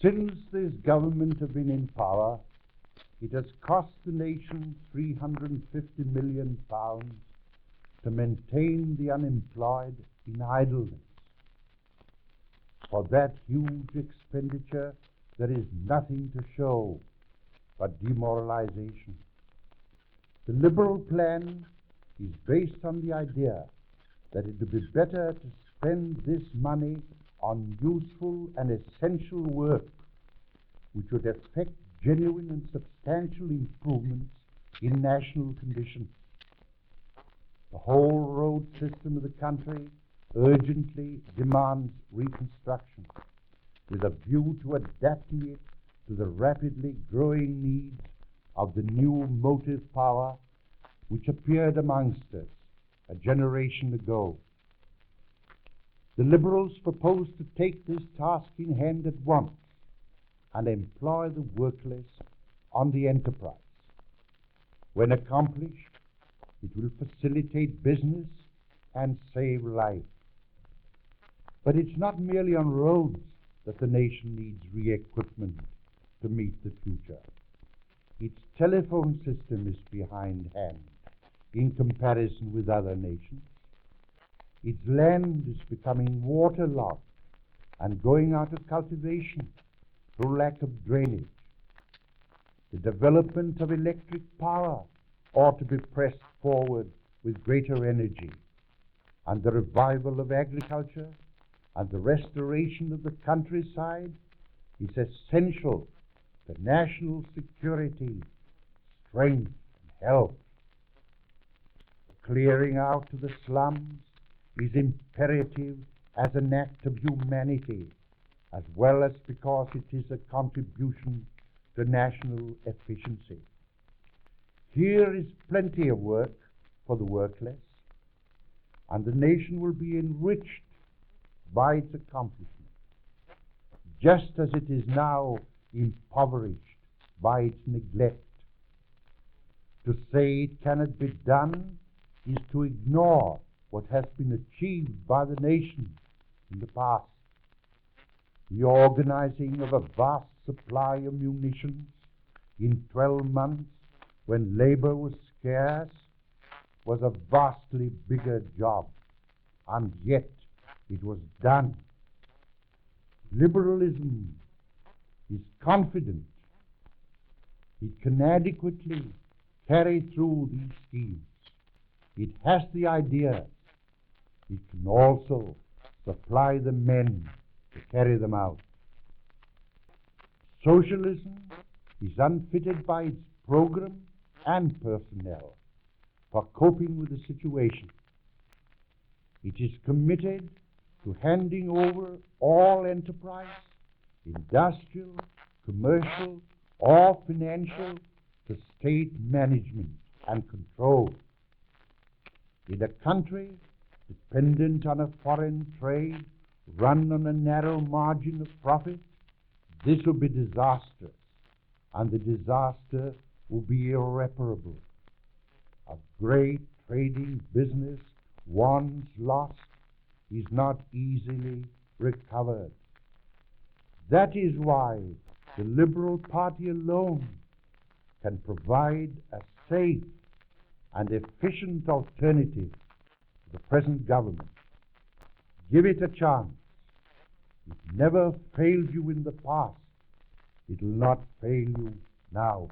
Since this government have been in power, it has cost the nation £350 million to maintain the unemployed in idleness. For that huge expenditure, there is nothing to show but demoralization. The Liberal plan is based on the idea that it would be better to spend this money on useful and essential work which would effect genuine and substantial improvements in national conditions. The whole road system of the country urgently demands reconstruction with a view to adapting it to the rapidly growing needs of the new motive power which appeared amongst us a generation ago. The Liberals propose to take this task in hand at once and employ the workless on the enterprise. When accomplished, it will facilitate business and save life. But it's not merely on roads that the nation needs re-equipment to meet the future. Its telephone system is behindhand in comparison with other nations. Its land is becoming waterlogged and going out of cultivation through lack of drainage. The development of electric power ought to be pressed forward with greater energy, and the revival of agriculture and the restoration of the countryside is essential to national security, strength, and health. The clearing out of the slums is imperative as an act of humanity, as well as because it is a contribution to national efficiency. Here is plenty of work for the workless, and the nation will be enriched by its accomplishment, just as it is now impoverished by its neglect. To say it cannot be done is to ignore what has been achieved by the nation in the past. The organizing of a vast supply of munitions in 12 months when labor was scarce was a vastly bigger job, and yet it was done. Liberalism is confident it can adequately carry through these schemes. It has the ideas. It can also supply the men to carry them out. Socialism is unfitted by its program and personnel for coping with the situation. It is committed to handing over all enterprise, industrial, commercial, or financial, to state management and control. In a country dependent on a foreign trade run on a narrow margin of profit, this will be disastrous, and the disaster will be irreparable. A great trading business once lost is not easily recovered. That is why the Liberal Party alone can provide a safe and efficient alternative to the present government. Give it a chance. It never failed you in the past. It will not fail you now.